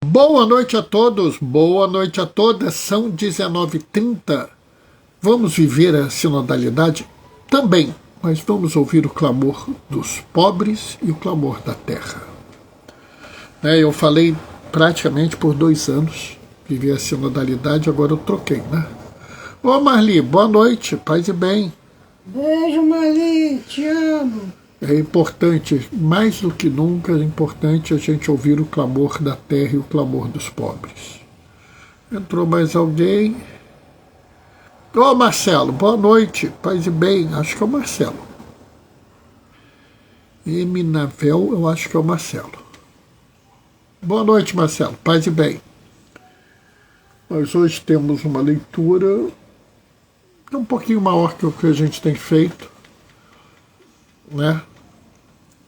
Boa noite a todos, boa noite a todas, são 19h30. Vamos viver a sinodalidade? Também, mas vamos ouvir o clamor dos pobres e o clamor da terra. Eu falei praticamente por 2 anos, viver a sinodalidade, agora eu troquei, né? Ô Marli, boa noite, paz e bem. Beijo, Marli, te amo. É importante, mais do que nunca, é importante a gente ouvir o clamor da terra e o clamor dos pobres. Entrou mais alguém? Ô Marcelo, boa noite, paz e bem, acho que é o Marcelo. Eminavel, eu acho que é o Marcelo. Boa noite, Marcelo, paz e bem. Nós hoje temos uma leitura um pouquinho maior que o que a gente tem feito, né?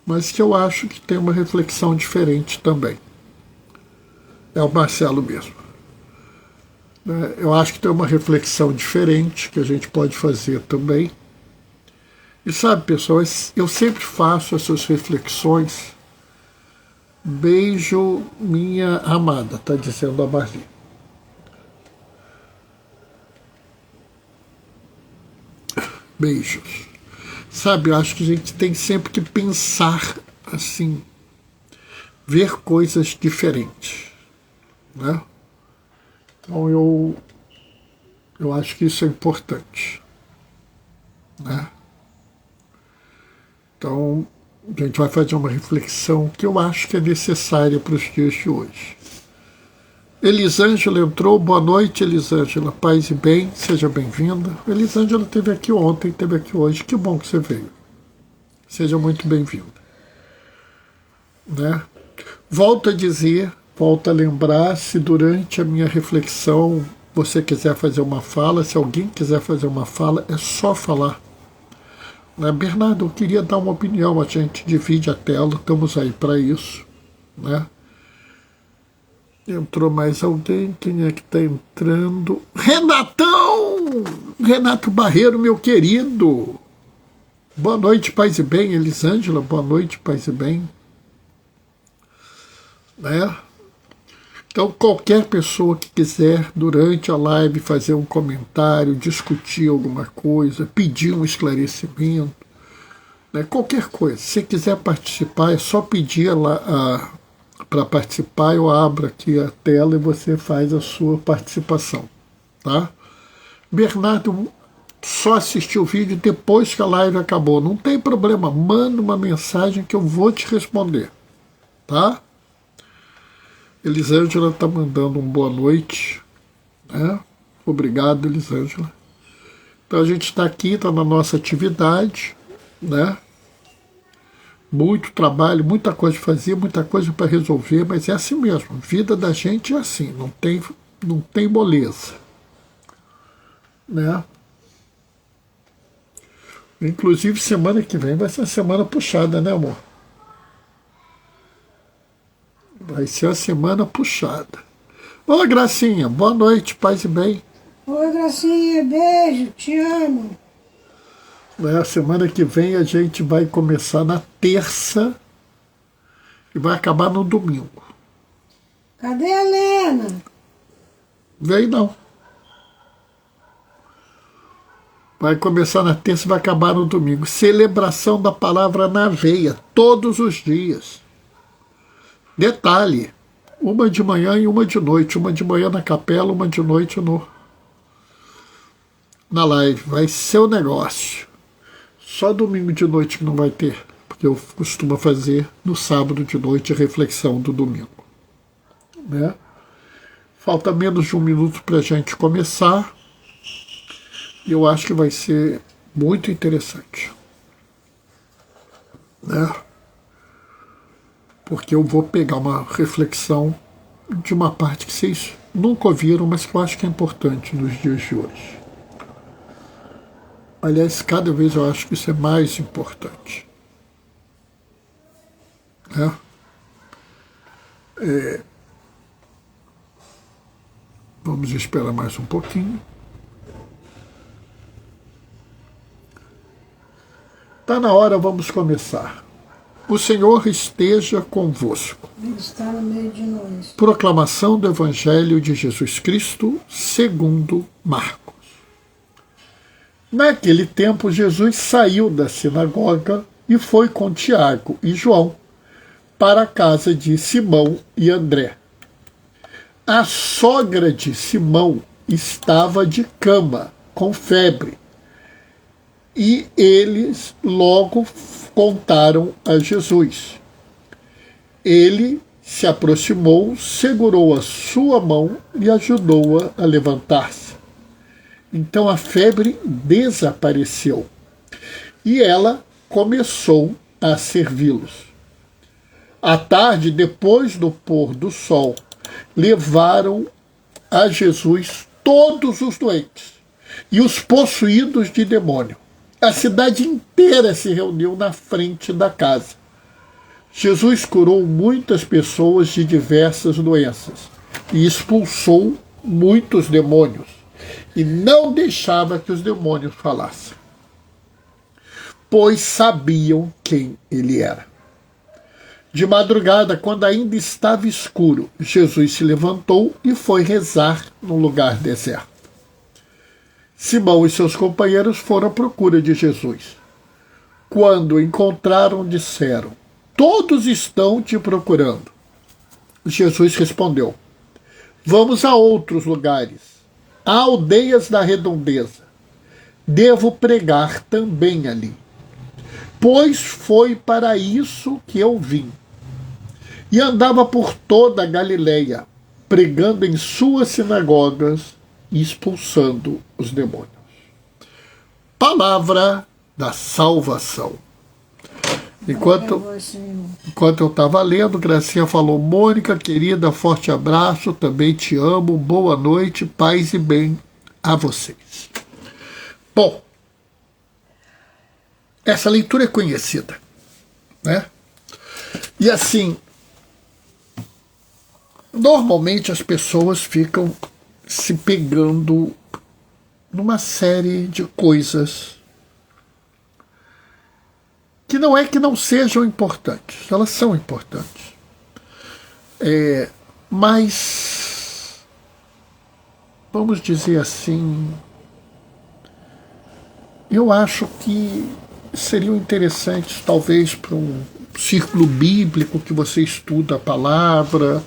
Mas que eu acho que tem uma reflexão diferente também. É o Marcelo mesmo. Eu acho que tem uma reflexão diferente que a gente pode fazer também. E sabe, pessoal, eu sempre faço essas reflexões. Beijo, minha amada, está dizendo a Marli. Beijos. Sabe, eu acho que a gente tem sempre que pensar assim, ver coisas diferentes, né? Então eu acho que isso é importante, né? Então a gente vai fazer uma reflexão que eu acho que é necessária para os dias de hoje. Elisângela entrou, boa noite Elisângela, paz e bem, seja bem-vinda. Elisângela esteve aqui ontem, esteve aqui hoje, que bom que você veio. Seja muito bem-vinda. Né? Volto a dizer, volto a lembrar, se durante a minha reflexão você quiser fazer uma fala, se alguém quiser fazer uma fala, é só falar. Né? Bernardo, eu queria dar uma opinião, a gente divide a tela, estamos aí para isso. Né? Entrou mais alguém, quem é que está entrando? Renatão! Renato Barreiro, meu querido! Boa noite, paz e bem, Elisângela, boa noite, paz e bem. Né? Então, qualquer pessoa que quiser, durante a live, fazer um comentário, discutir alguma coisa, pedir um esclarecimento, né? Qualquer coisa, se quiser participar, é só pedir lá para participar, eu abro aqui a tela e você faz a sua participação. Tá? Bernardo só assistiu o vídeo depois que a live acabou. Não tem problema, manda uma mensagem que eu vou te responder. Tá? Elisângela está mandando um boa noite. Né? Obrigado, Elisângela. Então a gente está aqui, está na nossa atividade, né? Muito trabalho, muita coisa para fazer, muita coisa para resolver, mas é assim mesmo. A vida da gente é assim, não tem moleza. Né? Inclusive, semana que vem vai ser uma semana puxada, né, amor? Vai ser uma semana puxada. Ô, Gracinha, boa noite, paz e bem. Oi, Gracinha, beijo, te amo. A semana que vem a gente vai começar na terça e vai acabar no domingo. Cadê a Helena? Vem não. Vai começar na terça e vai acabar no domingo. Celebração da palavra na veia, todos os dias. Detalhe, uma de manhã e uma de noite. Uma de manhã na capela, uma de noite na live. Vai ser o negócio. Só domingo de noite que não vai ter, porque eu costumo fazer no sábado de noite a reflexão do domingo. Né? Falta menos de 1 minuto para a gente começar. E eu acho que vai ser muito interessante. Né? Porque eu vou pegar uma reflexão de uma parte que vocês nunca ouviram, mas que eu acho que é importante nos dias de hoje. Aliás, cada vez eu acho que isso é mais importante. Né? Vamos esperar mais um pouquinho. Tá na hora, vamos começar. O Senhor esteja convosco. Ele está no meio de nós. Proclamação do Evangelho de Jesus Cristo, segundo Marcos. Naquele tempo, Jesus saiu da sinagoga e foi com Tiago e João para a casa de Simão e André. A sogra de Simão estava de cama, com febre, e eles logo contaram a Jesus. Ele se aproximou, segurou a sua mão e ajudou-a a levantar-se. Então a febre desapareceu e ela começou a servi-los. À tarde, depois do pôr do sol, levaram a Jesus todos os doentes e os possuídos de demônio. A cidade inteira se reuniu na frente da casa. Jesus curou muitas pessoas de diversas doenças e expulsou muitos demônios, e não deixava que os demônios falassem, pois sabiam quem ele era. De madrugada, quando ainda estava escuro, Jesus se levantou e foi rezar num lugar deserto. Simão e seus companheiros foram à procura de Jesus. Quando o encontraram, disseram: "Todos estão te procurando." Jesus respondeu: "Vamos a outros lugares, a aldeias da redondeza. Devo pregar também ali, pois foi para isso que eu vim." E andava por toda a Galileia, pregando em suas sinagogas e expulsando os demônios. Palavra da salvação. Enquanto eu estava lendo, Gracinha falou: "Mônica, querida, forte abraço, também te amo, boa noite, paz e bem a vocês." Bom, essa leitura é conhecida, né? E assim, normalmente as pessoas ficam se pegando numa série de coisas que não é que não sejam importantes, elas são importantes. Mas, vamos dizer assim, eu acho que seriam interessantes, talvez, para um círculo bíblico que você estuda a palavra,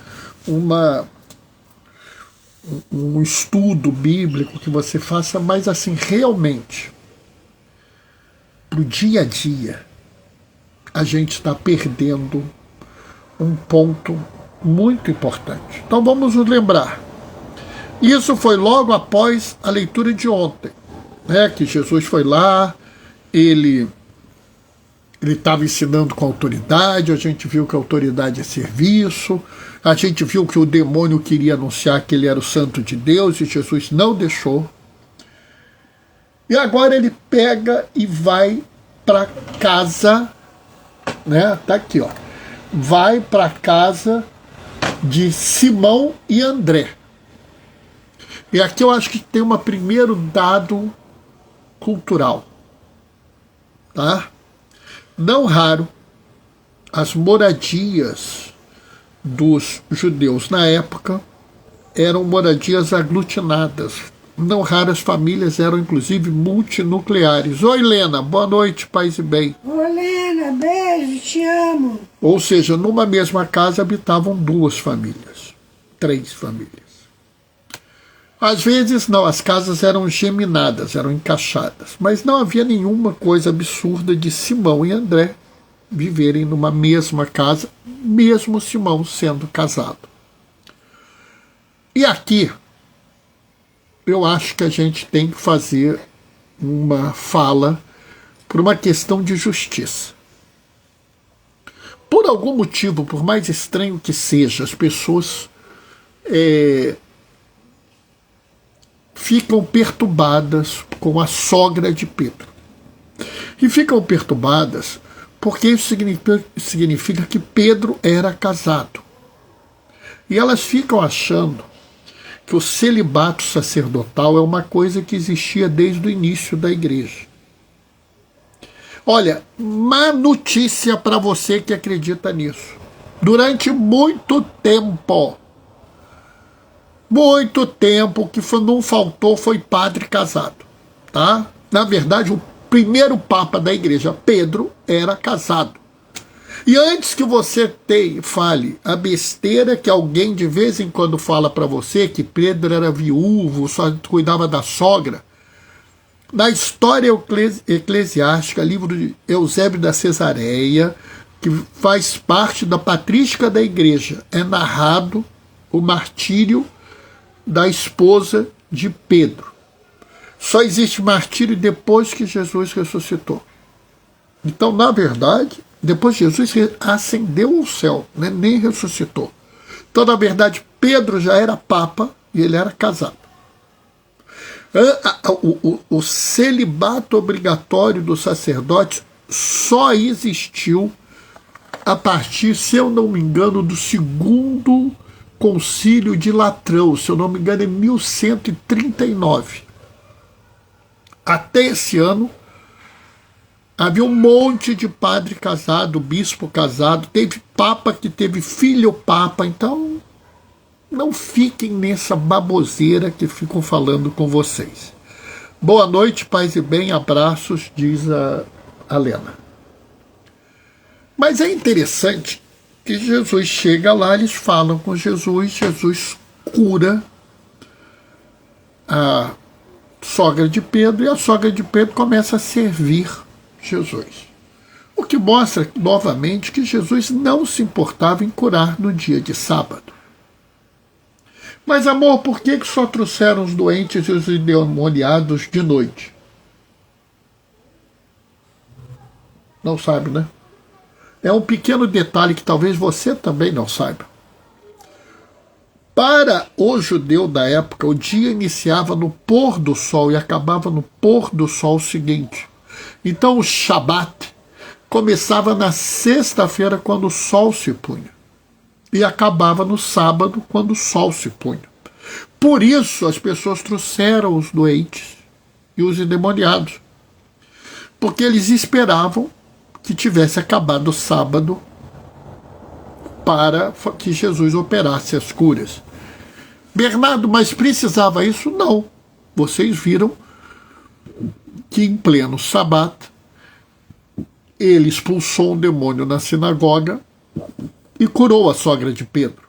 um estudo bíblico que você faça, mas assim, realmente, para o dia a dia, a gente está perdendo um ponto muito importante. Então vamos nos lembrar. Isso foi logo após a leitura de ontem, né, que Jesus foi lá, ele estava ensinando com autoridade, a gente viu que a autoridade é serviço, a gente viu que o demônio queria anunciar que ele era o santo de Deus e Jesus não deixou. E agora ele pega e vai para casa, né? Tá aqui, ó. Vai para casa de Simão e André. E aqui eu acho que tem um primeiro dado cultural, tá? Não raro, as moradias dos judeus na época eram moradias aglutinadas. Não raras famílias eram inclusive multinucleares. Oi, Helena, boa noite, paz e bem. Oi, Helena, beijo, te amo. Ou seja, numa mesma casa habitavam duas famílias, três famílias. Às vezes não, as casas eram geminadas, eram encaixadas, mas não havia nenhuma coisa absurda de Simão e André viverem numa mesma casa, mesmo Simão sendo casado. E aqui, eu acho que a gente tem que fazer uma fala por uma questão de justiça. Por algum motivo, por mais estranho que seja, as pessoas ficam perturbadas com a sogra de Pedro. E ficam perturbadas porque isso significa que Pedro era casado. E elas ficam achando que o celibato sacerdotal é uma coisa que existia desde o início da igreja. Olha, má notícia para você que acredita nisso. Durante muito tempo, o que não faltou foi padre casado, tá? Na verdade, o primeiro papa da igreja, Pedro, era casado. E antes que você fale a besteira que alguém de vez em quando fala para você, que Pedro era viúvo, só cuidava da sogra, na história eclesiástica, livro de Eusébio da Cesareia, que faz parte da patrística da igreja, é narrado o martírio da esposa de Pedro. Só existe martírio depois que Jesus ressuscitou. Então, na verdade, depois Jesus ascendeu ao céu, né? Nem ressuscitou. Então, na verdade, Pedro já era papa e ele era casado. O celibato obrigatório dos sacerdotes só existiu a partir, se eu não me engano, do segundo concílio de Latrão, se eu não me engano, em 1139. Até esse ano, havia um monte de padre casado, bispo casado, teve papa que teve filho papa, então não fiquem nessa baboseira que ficam falando com vocês. Boa noite, paz e bem, abraços, diz a Lena. Mas é interessante que Jesus chega lá, eles falam com Jesus, Jesus cura a sogra de Pedro, e a sogra de Pedro começa a servir Jesus. O que mostra, novamente, que Jesus não se importava em curar no dia de sábado. Mas, amor, por que só trouxeram os doentes e os endemoniados de noite? Não sabe, né? É um pequeno detalhe que talvez você também não saiba. Para o judeu da época, o dia iniciava no pôr do sol e acabava no pôr do sol seguinte. Então o Shabat começava na sexta-feira, quando o sol se punha, e acabava no sábado, quando o sol se punha. Por isso as pessoas trouxeram os doentes e os endemoniados, porque eles esperavam que tivesse acabado o sábado para que Jesus operasse as curas. Bernardo, mas precisava isso? Não. Vocês viram que em pleno sábado ele expulsou um demônio na sinagoga e curou a sogra de Pedro.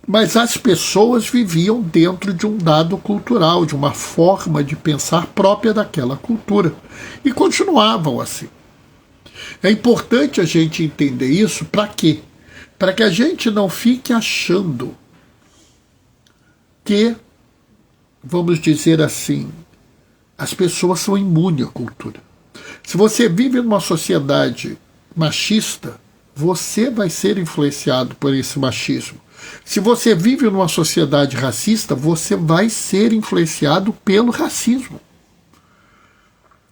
Mas as pessoas viviam dentro de um dado cultural, de uma forma de pensar própria daquela cultura, e continuavam assim. É importante a gente entender isso para quê? Para que a gente não fique achando que, vamos dizer assim, as pessoas são imunes à cultura. Se você vive numa sociedade machista, você vai ser influenciado por esse machismo. Se você vive numa sociedade racista, você vai ser influenciado pelo racismo.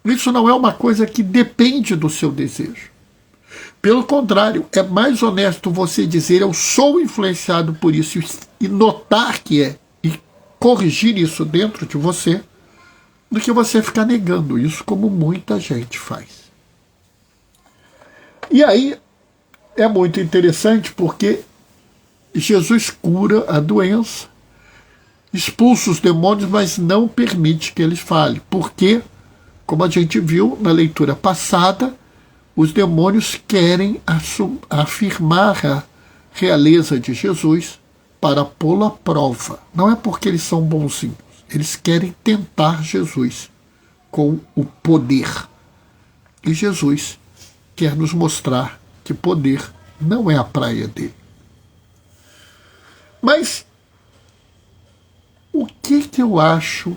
Isso não é uma coisa que depende do seu desejo. Pelo contrário, é mais honesto você dizer eu sou influenciado por isso e notar que é, e corrigir isso dentro de você, do que você ficar negando isso, como muita gente faz. E aí é muito interessante porque Jesus cura a doença, expulsa os demônios, mas não permite que eles falem. Porque, como a gente viu na leitura passada, os demônios querem afirmar a realeza de Jesus para pô-lo à prova. Não é porque eles são bonzinhos. Eles querem tentar Jesus com o poder. E Jesus quer nos mostrar que poder não é a praia dele. Mas o que eu acho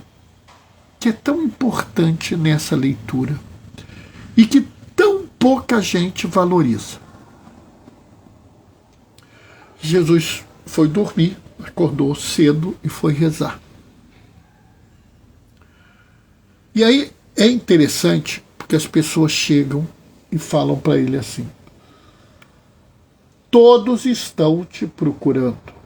que é tão importante nessa leitura e que tão pouca gente valoriza? Jesus foi dormir, acordou cedo e foi rezar. E aí é interessante porque as pessoas chegam e falam para ele assim: todos estão te procurando.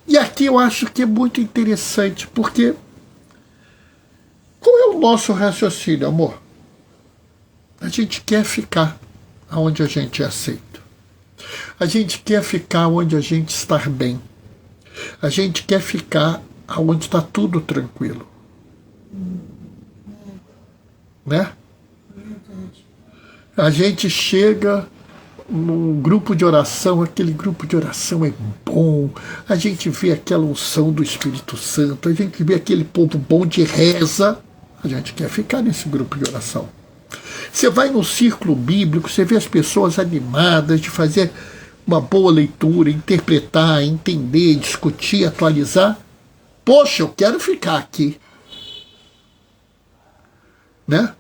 E aqui eu acho que é muito interessante, porque o nosso raciocínio, amor. A gente quer ficar onde a gente é aceito. A gente quer ficar onde a gente está bem. A gente quer ficar onde está tudo tranquilo. Né? A gente chega num grupo de oração, aquele grupo de oração é bom, a gente vê aquela unção do Espírito Santo, a gente vê aquele povo bom de reza, a gente quer ficar nesse grupo de oração. Você vai num círculo bíblico, você vê as pessoas animadas de fazer uma boa leitura, interpretar, entender, discutir, atualizar. Poxa, eu quero ficar aqui. Né?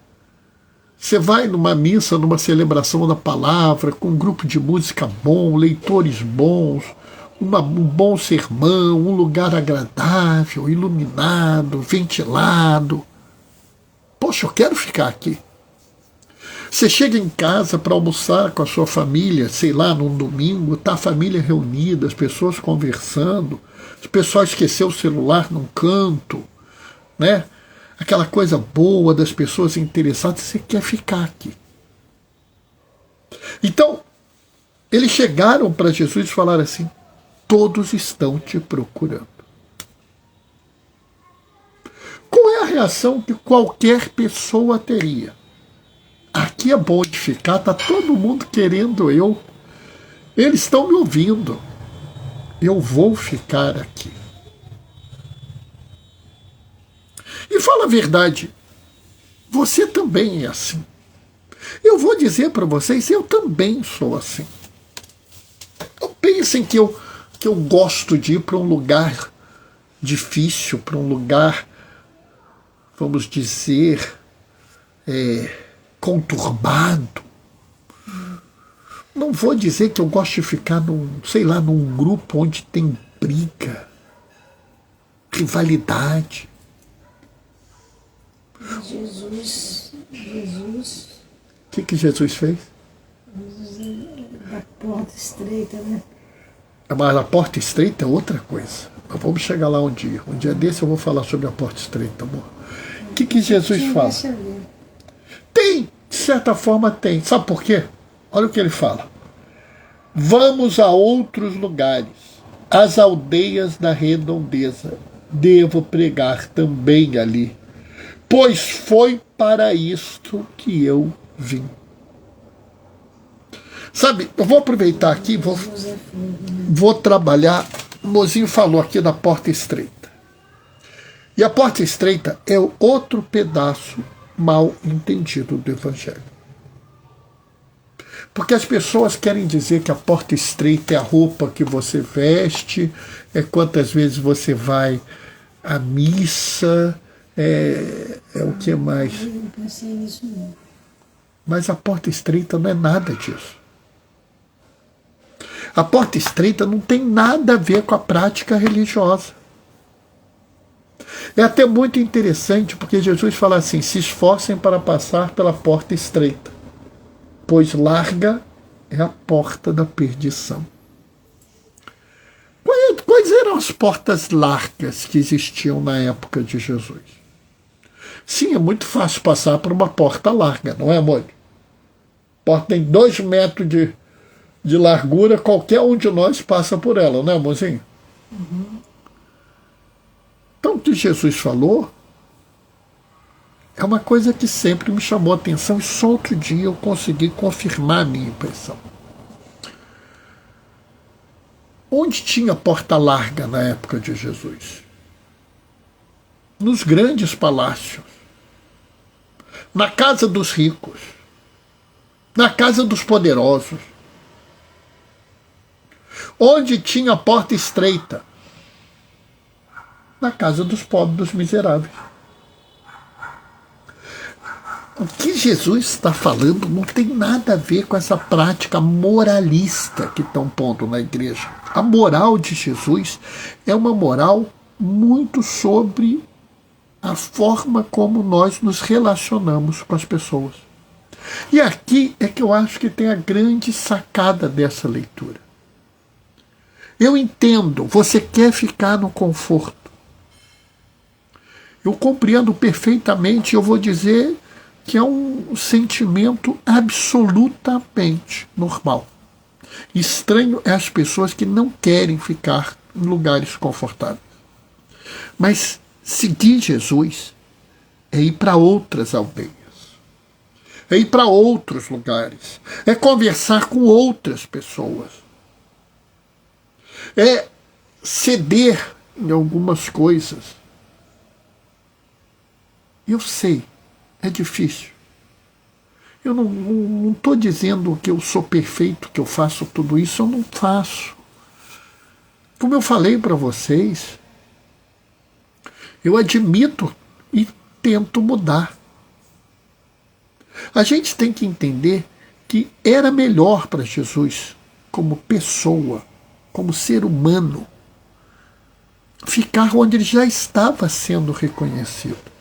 Você vai numa missa, numa celebração da palavra, com um grupo de música bom, leitores bons, um bom sermão, um lugar agradável, iluminado, ventilado. Poxa, eu quero ficar aqui. Você chega em casa para almoçar com a sua família, sei lá, num domingo, está a família reunida, as pessoas conversando, o pessoal esqueceu o celular num canto, né? Aquela coisa boa das pessoas interessadas, você quer ficar aqui. Então, eles chegaram para Jesus e falaram assim: todos estão te procurando. Qual é a reação que qualquer pessoa teria? Aqui é bom de ficar, está todo mundo querendo eu. Eles estão me ouvindo. Eu vou ficar aqui. E fala a verdade, você também é assim. Eu vou dizer para vocês, eu também sou assim. Não pensem que eu gosto de ir para um lugar difícil, para um lugar, vamos dizer, conturbado. Não vou dizer que eu gosto de ficar num grupo onde tem briga, rivalidade. Jesus. O que Jesus fez? Da porta estreita, né? Mas a porta estreita é outra coisa. Mas vamos chegar lá um dia. Um dia desse eu vou falar sobre a porta estreita, amor. O que Jesus fala? Tem, de certa forma tem. Sabe por quê? Olha o que ele fala. Vamos a outros lugares, às aldeias da redondeza. Devo pregar também ali, pois foi para isto que eu vim. Sabe, eu vou aproveitar aqui, vou trabalhar. O mozinho falou aqui da porta estreita. E a porta estreita é outro pedaço mal entendido do Evangelho. Porque as pessoas querem dizer que a porta estreita é a roupa que você veste, é quantas vezes você vai à missa, é o que mais? Eu não pensei nisso não. Mas a porta estreita não é nada disso. A porta estreita não tem nada a ver com a prática religiosa. É até muito interessante, porque Jesus fala assim: se esforcem para passar pela porta estreita, pois larga é a porta da perdição. Quais eram as portas largas que existiam na época de Jesus? Sim, é muito fácil passar por uma porta larga, não é, amor? A porta tem 2 metros de largura, qualquer um de nós passa por ela, não é, amorzinho? Uhum. Então, o que Jesus falou é uma coisa que sempre me chamou a atenção, e só outro dia eu consegui confirmar a minha impressão. Onde tinha porta larga na época de Jesus? Nos grandes palácios, na casa dos ricos, na casa dos poderosos. Onde tinha porta estreita? Na casa dos pobres, dos miseráveis. O que Jesus está falando não tem nada a ver com essa prática moralista que estão pondo na igreja. A moral de Jesus é uma moral muito sobre a forma como nós nos relacionamos com as pessoas. E aqui é que eu acho que tem a grande sacada dessa leitura. Eu entendo, você quer ficar no conforto. Eu compreendo perfeitamente, eu vou dizer que é um sentimento absolutamente normal. Estranho é as pessoas que não querem ficar em lugares confortáveis. Mas seguir Jesus é ir para outras aldeias, é ir para outros lugares, é conversar com outras pessoas, é ceder em algumas coisas. Eu sei, é difícil. Eu não estou dizendo que eu sou perfeito, que eu faço tudo isso, eu não faço. Como eu falei para vocês, eu admito e tento mudar. A gente tem que entender que era melhor para Jesus, como pessoa, como ser humano, ficar onde ele já estava sendo reconhecido.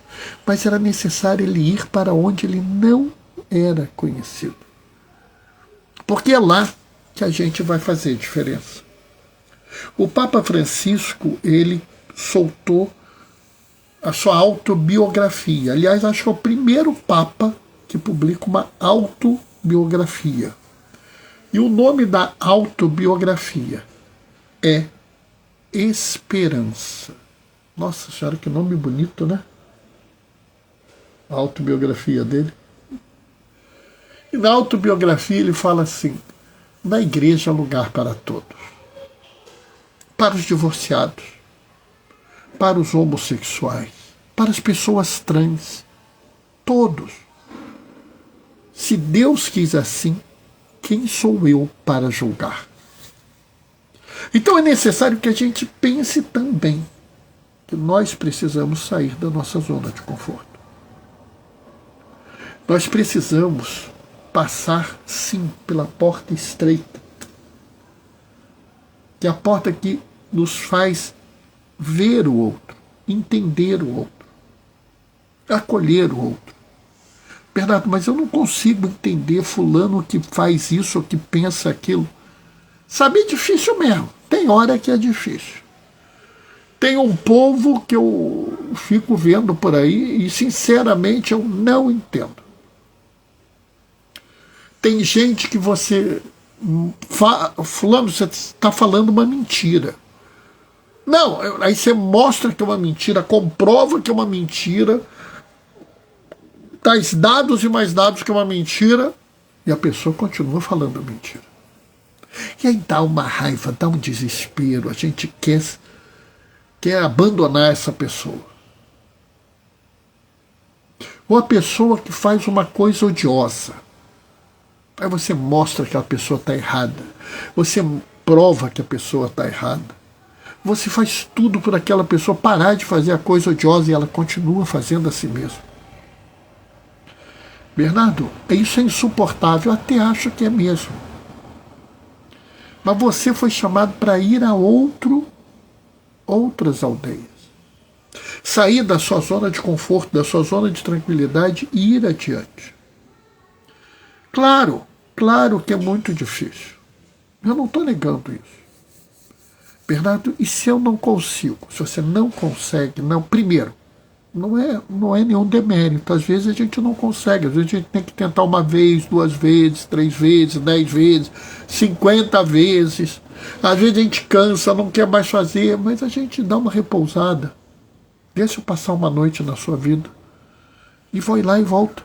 Mas era necessário ele ir para onde ele não era conhecido. Porque é lá que a gente vai fazer diferença. O Papa Francisco, ele soltou a sua autobiografia. Aliás, acho que é o primeiro Papa que publica uma autobiografia. E o nome da autobiografia é Esperança. Nossa Senhora, que nome bonito, né? A autobiografia dele. E na autobiografia ele fala assim: na igreja há lugar para todos. Para os divorciados, para os homossexuais, para as pessoas trans, todos. Se Deus quis assim, quem sou eu para julgar? Então é necessário que a gente pense também que nós precisamos sair da nossa zona de conforto. Nós precisamos passar, sim, pela porta estreita, que é a porta que nos faz ver o outro, entender o outro, acolher o outro. Bernardo, mas eu não consigo entender fulano que faz isso ou que pensa aquilo. Sabe, é difícil mesmo. Tem hora que é difícil. Tem um povo que eu fico vendo por aí e, sinceramente, eu não entendo. Tem gente que você... fulano, você está falando uma mentira. Não, aí você mostra que é uma mentira, comprova que é uma mentira, traz dados e mais dados que é uma mentira, e a pessoa continua falando mentira. E aí dá uma raiva, dá um desespero, a gente quer abandonar essa pessoa. Ou a pessoa que faz uma coisa odiosa. Aí você mostra que a pessoa está errada. Você prova que a pessoa está errada. Você faz tudo por aquela pessoa parar de fazer a coisa odiosa e ela continua fazendo a si mesma. Bernardo, isso é insuportável. Eu até acho que é mesmo. Mas você foi chamado para ir a outras aldeias. Sair da sua zona de conforto, da sua zona de tranquilidade e ir adiante. Claro que é muito difícil. Eu não estou negando isso. Bernardo, e se eu não consigo? Se você não consegue, não. Primeiro, não é nenhum demérito. Às vezes a gente não consegue. Às vezes a gente tem que tentar uma vez, 2 vezes, 3 vezes, 10 vezes, 50 vezes. Às vezes a gente cansa, não quer mais fazer, mas a gente dá uma repousada. Deixa eu passar uma noite na sua vida. E vai lá e volta.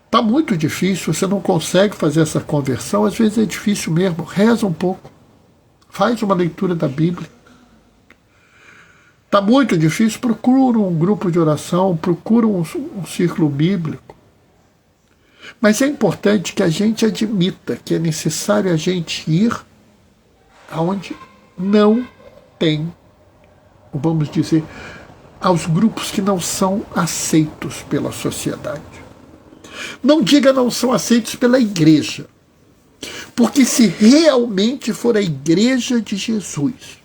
Está muito difícil, você não consegue fazer essa conversão, às vezes é difícil mesmo. Reza um pouco. Faz uma leitura da Bíblia. Está muito difícil, procura um grupo de oração, procura um círculo bíblico. Mas é importante que a gente admita que é necessário a gente ir aonde não tem, vamos dizer, aos grupos que não são aceitos pela sociedade. Não diga não são aceitos pela igreja. Porque se realmente for a igreja de Jesus,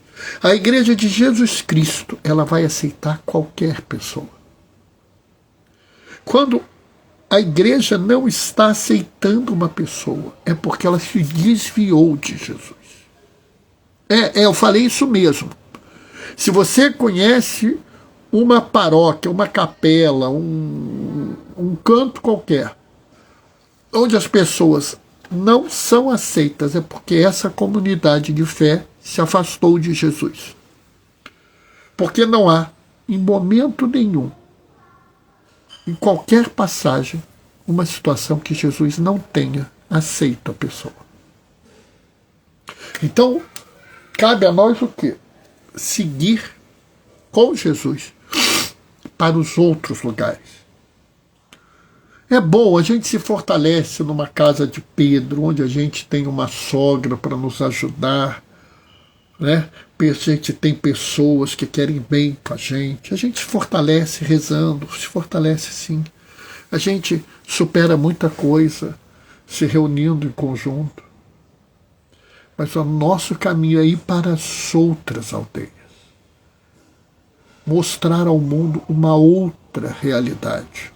a igreja de Jesus Cristo, ela vai aceitar qualquer pessoa. Quando a igreja não está aceitando uma pessoa, é porque ela se desviou de Jesus. Eu falei isso mesmo. Se você conhece uma paróquia, uma capela, um canto qualquer, onde as pessoas não são aceitas, é porque essa comunidade de fé se afastou de Jesus. Porque não há, em momento nenhum, em qualquer passagem, uma situação que Jesus não tenha aceito a pessoa. Então, cabe a nós o quê? Seguir com Jesus para os outros lugares. É bom, a gente se fortalece numa casa de Pedro, onde a gente tem uma sogra para nos ajudar, né? A gente tem pessoas que querem bem com a gente se fortalece rezando, se fortalece sim. A gente supera muita coisa se reunindo em conjunto. Mas o nosso caminho é ir para as outras aldeias. Mostrar ao mundo uma outra realidade.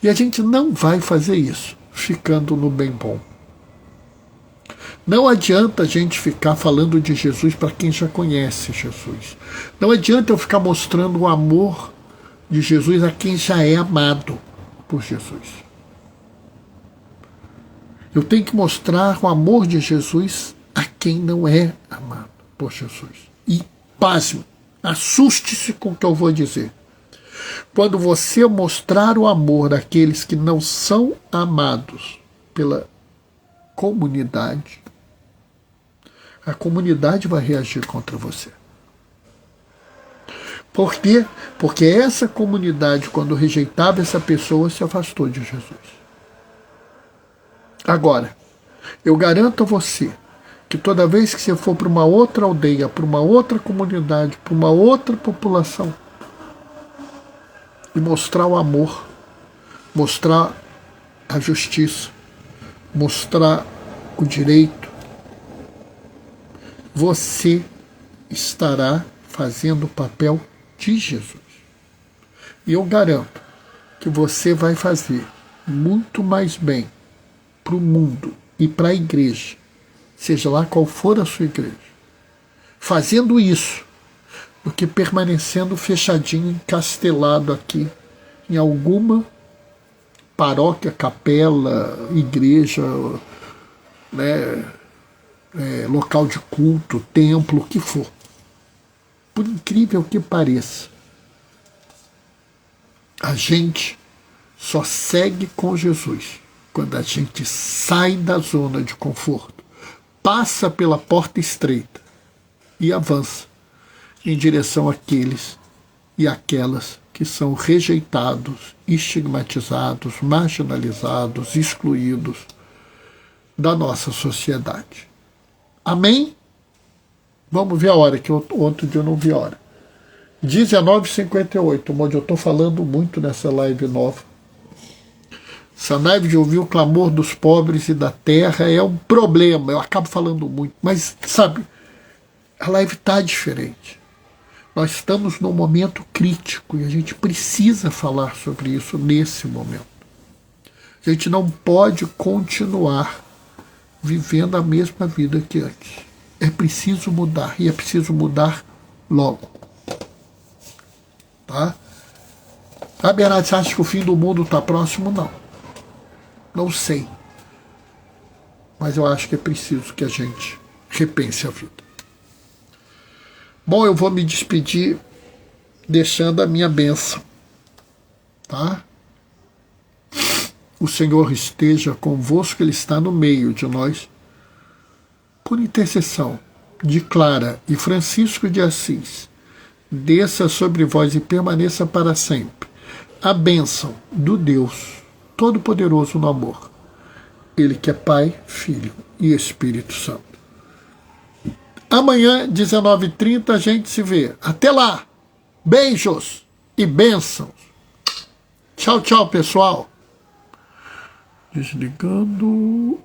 E a gente não vai fazer isso ficando no bem bom. Não adianta a gente ficar falando de Jesus para quem já conhece Jesus. Não adianta eu ficar mostrando o amor de Jesus a quem já é amado por Jesus. Eu tenho que mostrar o amor de Jesus a quem não é amado por Jesus. E, pasme, assuste-se com o que eu vou dizer. Quando você mostrar o amor àqueles que não são amados pela comunidade, a comunidade vai reagir contra você. Por quê? Porque essa comunidade, quando rejeitava essa pessoa, se afastou de Jesus. Agora, eu garanto a você que toda vez que você for para uma outra aldeia, para uma outra comunidade, para uma outra população, e mostrar o amor, mostrar a justiça, mostrar o direito, você estará fazendo o papel de Jesus. E eu garanto que você vai fazer muito mais bem para o mundo e para a igreja, seja lá qual for a sua igreja, fazendo isso, do que permanecendo fechadinho, encastelado aqui, em alguma paróquia, capela, igreja, né, local de culto, templo, o que for. Por incrível que pareça, a gente só segue com Jesus quando a gente sai da zona de conforto, passa pela porta estreita e avança em direção àqueles e àquelas que são rejeitados, estigmatizados, marginalizados, excluídos da nossa sociedade. Amém? Vamos ver a hora, que outro dia eu não vi a hora. 19h58, onde eu estou falando muito nessa live nova. Essa live de ouvir o clamor dos pobres e da terra é um problema, eu acabo falando muito, mas, sabe, a live está diferente. Nós estamos num momento crítico e a gente precisa falar sobre isso nesse momento. A gente não pode continuar vivendo a mesma vida que antes. É preciso mudar, e é preciso mudar logo. Tá? Ah, Bernardo, você acha que o fim do mundo está próximo? Não. Não sei. Mas eu acho que é preciso que a gente repense a vida. Bom, eu vou me despedir deixando a minha bênção. Tá? O Senhor esteja convosco, Ele está no meio de nós. Por intercessão de Clara e Francisco de Assis, desça sobre vós e permaneça para sempre a bênção do Deus Todo-Poderoso no amor. Ele que é Pai, Filho e Espírito Santo. Amanhã, 19h30, a gente se vê. Até lá! Beijos e bênçãos. Tchau, tchau, pessoal. Desligando.